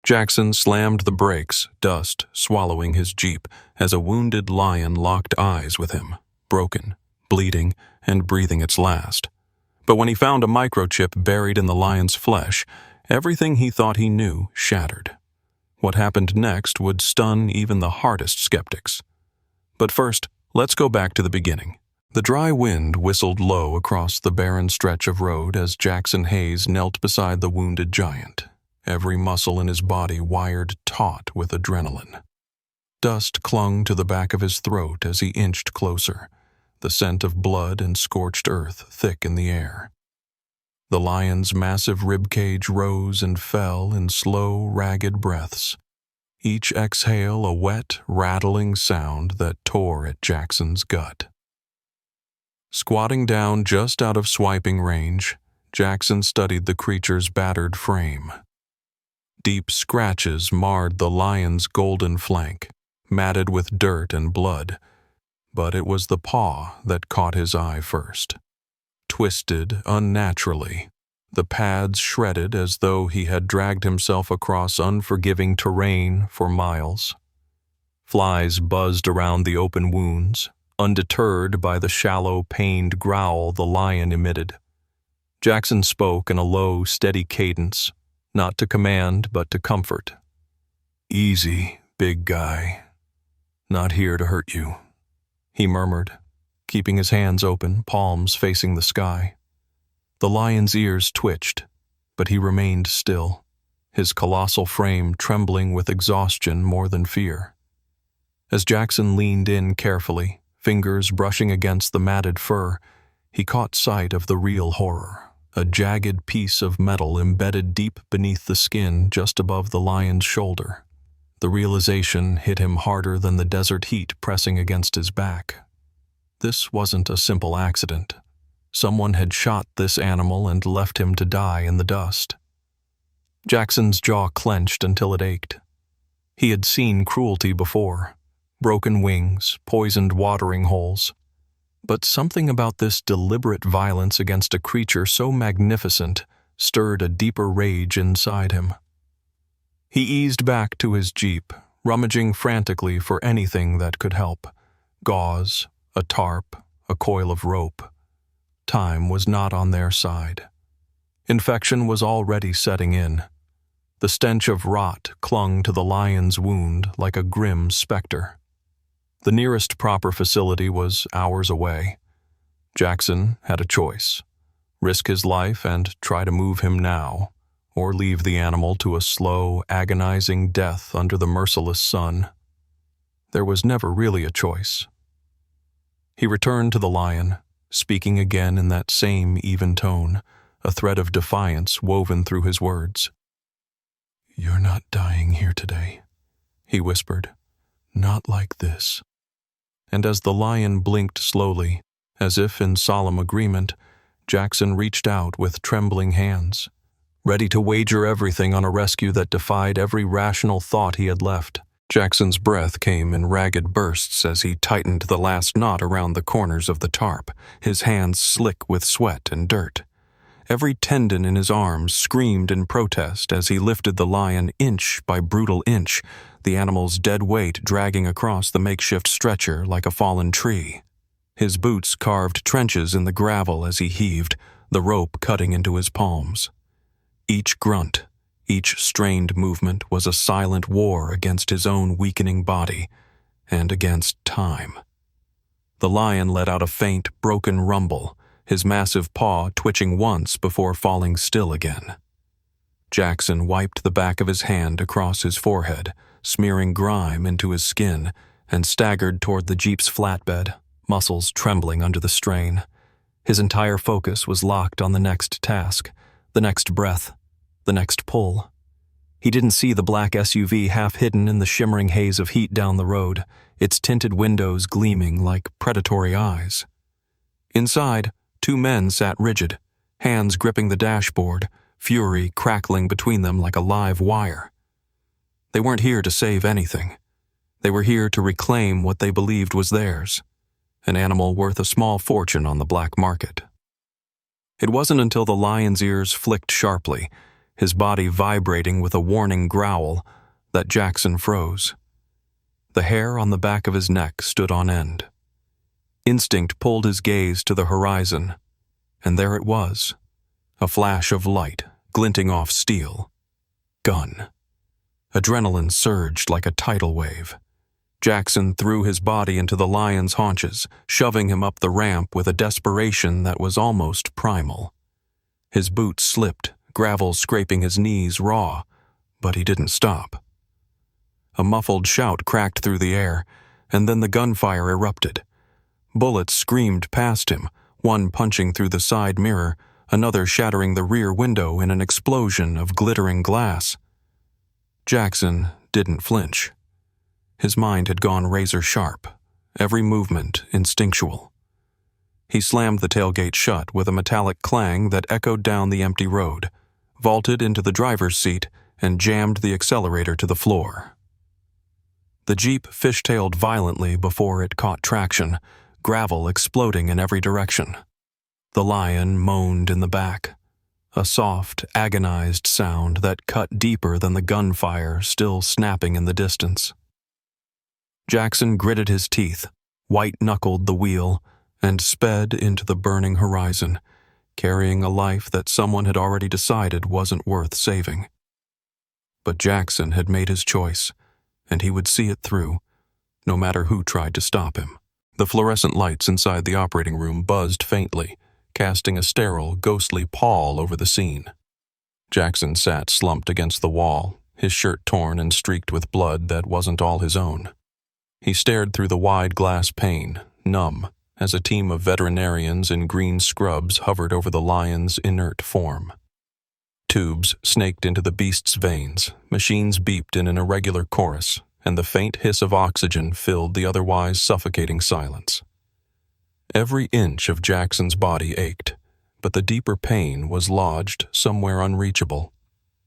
Jackson slammed the brakes, dust swallowing his Jeep, as a wounded lion locked eyes with him, broken, bleeding, and breathing its last. But when he found a microchip buried in the lion's flesh, everything he thought he knew shattered. What happened next would stun even the hardest skeptics. But first, let's go back to the beginning. The dry wind whistled low across the barren stretch of road as Jackson Hayes knelt beside the wounded giant, every muscle in his body wired taut with adrenaline. Dust clung to the back of his throat as he inched closer, the scent of blood and scorched earth thick in the air. The lion's massive ribcage rose and fell in slow, ragged breaths, each exhale a wet, rattling sound that tore at Jackson's gut. Squatting down just out of swiping range, Jackson studied the creature's battered frame. Deep scratches marred the lion's golden flank, matted with dirt and blood, but it was the paw that caught his eye first. Twisted unnaturally, the pads shredded as though he had dragged himself across unforgiving terrain for miles. Flies buzzed around the open wounds, undeterred by the shallow, pained growl the lion emitted. Jackson spoke in a low, steady cadence, not to command but to comfort. "Easy, big guy. Not here to hurt you," he murmured, keeping his hands open, palms facing the sky. The lion's ears twitched, but he remained still, his colossal frame trembling with exhaustion more than fear. As Jackson leaned in carefully, fingers brushing against the matted fur, he caught sight of the real horror, a jagged piece of metal embedded deep beneath the skin just above the lion's shoulder. The realization hit him harder than the desert heat pressing against his back. This wasn't a simple accident. Someone had shot this animal and left him to die in the dust. Jackson's jaw clenched until it ached. He had seen cruelty before. Broken wings, poisoned watering holes. But something about this deliberate violence against a creature so magnificent stirred a deeper rage inside him. He eased back to his Jeep, rummaging frantically for anything that could help. Gauze, a tarp, a coil of rope. Time was not on their side. Infection was already setting in. The stench of rot clung to the lion's wound like a grim specter. The nearest proper facility was hours away. Jackson had a choice: risk his life and try to move him now, or leave the animal to a slow, agonizing death under the merciless sun. There was never really a choice. He returned to the lion, speaking again in that same even tone, a thread of defiance woven through his words. "You're not dying here today," he whispered. "Not like this." And as the lion blinked slowly, as if in solemn agreement, Jackson reached out with trembling hands, ready to wager everything on a rescue that defied every rational thought he had left. Jackson's breath came in ragged bursts as he tightened the last knot around the corners of the tarp, his hands slick with sweat and dirt. Every tendon in his arms screamed in protest as he lifted the lion inch by brutal inch, the animal's dead weight dragging across the makeshift stretcher like a fallen tree. His boots carved trenches in the gravel as he heaved, the rope cutting into his palms. Each grunt, each strained movement was a silent war against his own weakening body and against time. The lion let out a faint, broken rumble, his massive paw twitching once before falling still again. Jackson wiped the back of his hand across his forehead, smearing grime into his skin, and staggered toward the Jeep's flatbed, muscles trembling under the strain. His entire focus was locked on the next task, the next breath, the next pull. He didn't see the black SUV half hidden in the shimmering haze of heat down the road, its tinted windows gleaming like predatory eyes. Inside, two men sat rigid, hands gripping the dashboard, fury crackling between them like a live wire. They weren't here to save anything. They were here to reclaim what they believed was theirs, an animal worth a small fortune on the black market. It wasn't until the lion's ears flicked sharply, his body vibrating with a warning growl that Jackson froze. The hair on the back of his neck stood on end. Instinct pulled his gaze to the horizon, and there it was, a flash of light glinting off steel. Gun. Adrenaline surged like a tidal wave. Jackson threw his body into the lion's haunches, shoving him up the ramp with a desperation that was almost primal. His boots slipped, gravel scraping his knees raw, but he didn't stop. A muffled shout cracked through the air, and then the gunfire erupted. Bullets screamed past him, one punching through the side mirror, another shattering the rear window in an explosion of glittering glass. Jackson didn't flinch. His mind had gone razor sharp, every movement instinctual. He slammed the tailgate shut with a metallic clang that echoed down the empty road, vaulted into the driver's seat, and jammed the accelerator to the floor. The Jeep fishtailed violently before it caught traction, gravel exploding in every direction. The lion moaned in the back, a soft, agonized sound that cut deeper than the gunfire still snapping in the distance. Jackson gritted his teeth, white-knuckled the wheel, and sped into the burning horizon, carrying a life that someone had already decided wasn't worth saving. But Jackson had made his choice, and he would see it through, no matter who tried to stop him. The fluorescent lights inside the operating room buzzed faintly, casting a sterile, ghostly pall over the scene. Jackson sat slumped against the wall, his shirt torn and streaked with blood that wasn't all his own. He stared through the wide glass pane, numb, as a team of veterinarians in green scrubs hovered over the lion's inert form. Tubes snaked into the beast's veins, machines beeped in an irregular chorus, and the faint hiss of oxygen filled the otherwise suffocating silence. Every inch of Jackson's body ached, but the deeper pain was lodged somewhere unreachable.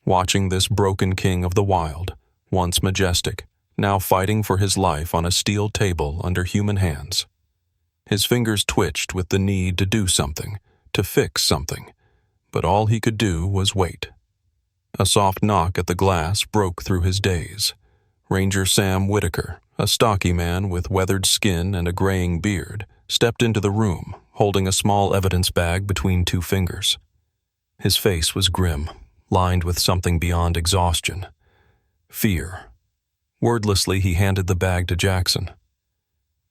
Watching this broken king of the wild, once majestic, now fighting for his life on a steel table under human hands. His fingers twitched with the need to do something, to fix something, but all he could do was wait. A soft knock at the glass broke through his daze. Ranger Sam Whitaker, a stocky man with weathered skin and a graying beard, stepped into the room, holding a small evidence bag between two fingers. His face was grim, lined with something beyond exhaustion. Fear. Wordlessly, he handed the bag to Jackson.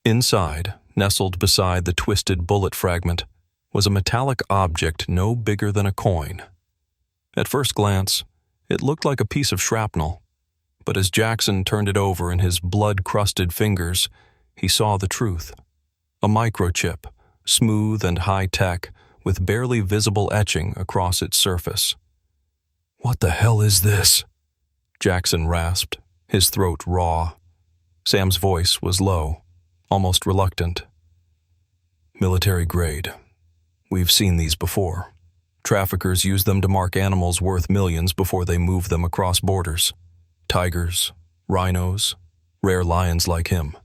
Inside, nestled beside the twisted bullet fragment, was a metallic object no bigger than a coin. At first glance, it looked like a piece of shrapnel, but as Jackson turned it over in his blood-crusted fingers, he saw the truth. A microchip, smooth and high-tech, with barely visible etching across its surface. "What the hell is this?" Jackson rasped, his throat raw. Sam's voice was low, almost reluctant. "Military grade. We've seen these before. Traffickers use them to mark animals worth millions before they move them across borders. Tigers, rhinos, rare lions like him."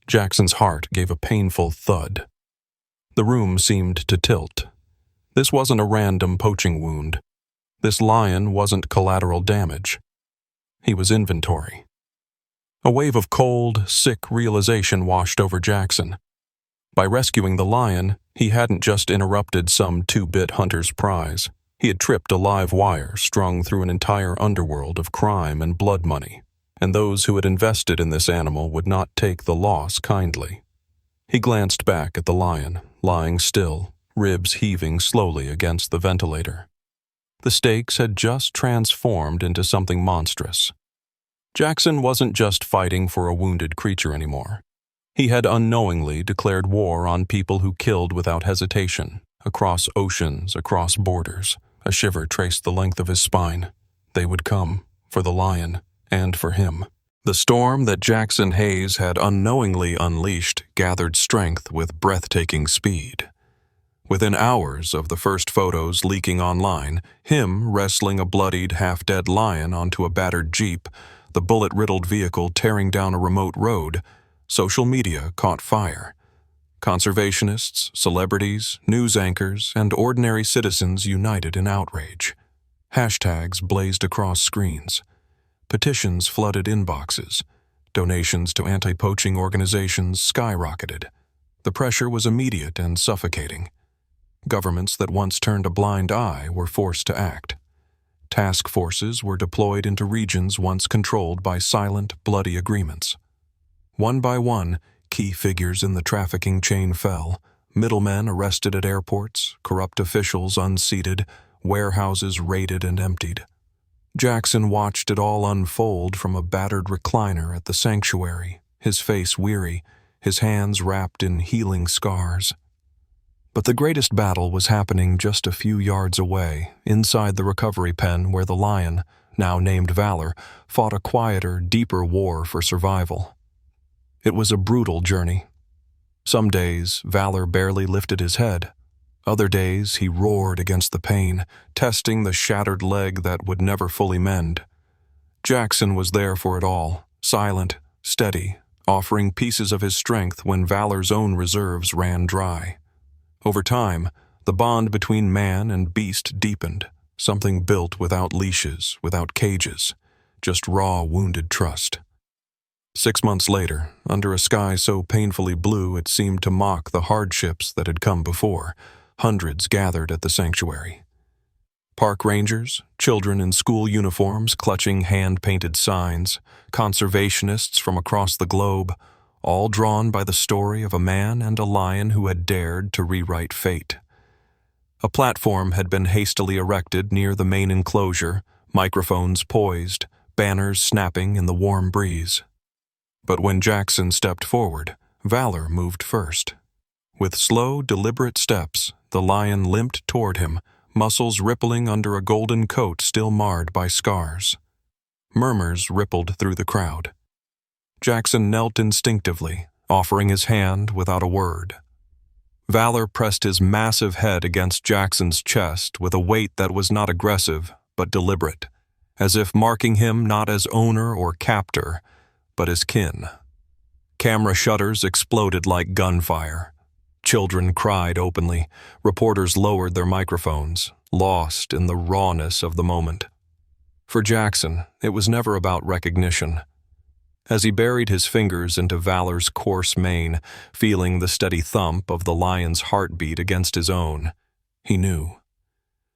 Jackson's heart gave a painful thud. The room seemed to tilt. This wasn't a random poaching wound. This lion wasn't collateral damage. He was inventory. A wave of cold, sick realization washed over Jackson. By rescuing the lion, he hadn't just interrupted some two-bit hunter's prize. He had tripped a live wire strung through an entire underworld of crime and blood money, and those who had invested in this animal would not take the loss kindly. He glanced back at the lion, lying still, ribs heaving slowly against the ventilator. The stakes had just transformed into something monstrous. Jackson wasn't just fighting for a wounded creature anymore. He had unknowingly declared war on people who killed without hesitation, across oceans, across borders. A shiver traced the length of his spine. They would come, for the lion, and for him. The storm that Jackson Hayes had unknowingly unleashed gathered strength with breathtaking speed. Within hours of the first photos leaking online, him wrestling a bloodied, half-dead lion onto a battered Jeep, the bullet-riddled vehicle tearing down a remote road, social media caught fire. Conservationists, celebrities, news anchors, and ordinary citizens united in outrage. Hashtags blazed across screens. Petitions flooded inboxes. Donations to anti-poaching organizations skyrocketed. The pressure was immediate and suffocating. Governments that once turned a blind eye were forced to act. Task forces were deployed into regions once controlled by silent, bloody agreements. One by one, key figures in the trafficking chain fell. Middlemen arrested at airports, corrupt officials unseated, warehouses raided and emptied. Jackson watched it all unfold from a battered recliner at the sanctuary, his face weary, his hands wrapped in healing scars. But the greatest battle was happening just a few yards away, inside the recovery pen where the lion, now named Valor, fought a quieter, deeper war for survival. It was a brutal journey. Some days, Valor barely lifted his head. Other days, he roared against the pain, testing the shattered leg that would never fully mend. Jackson was there for it all, silent, steady, offering pieces of his strength when Valor's own reserves ran dry. Over time, the bond between man and beast deepened, something built without leashes, without cages, just raw, wounded trust. 6 months later, under a sky so painfully blue it seemed to mock the hardships that had come before, hundreds gathered at the sanctuary. Park rangers, children in school uniforms clutching hand-painted signs, conservationists from across the globe, all drawn by the story of a man and a lion who had dared to rewrite fate. A platform had been hastily erected near the main enclosure, microphones poised, banners snapping in the warm breeze. But when Jackson stepped forward, Valor moved first. With slow, deliberate steps, the lion limped toward him, muscles rippling under a golden coat still marred by scars. Murmurs rippled through the crowd. Jackson knelt instinctively, offering his hand without a word. Valor pressed his massive head against Jackson's chest with a weight that was not aggressive, but deliberate, as if marking him not as owner or captor, but as kin. Camera shutters exploded like gunfire. Children cried openly. Reporters lowered their microphones, lost in the rawness of the moment. For Jackson, it was never about recognition. As he buried his fingers into Valor's coarse mane, feeling the steady thump of the lion's heartbeat against his own, he knew.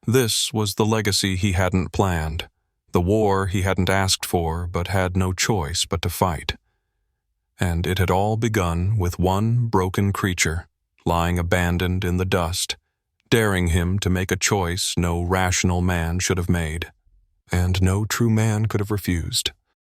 This was the legacy he hadn't planned, the war he hadn't asked for but had no choice but to fight. And it had all begun with one broken creature, lying abandoned in the dust, daring him to make a choice no rational man should have made, and no true man could have refused.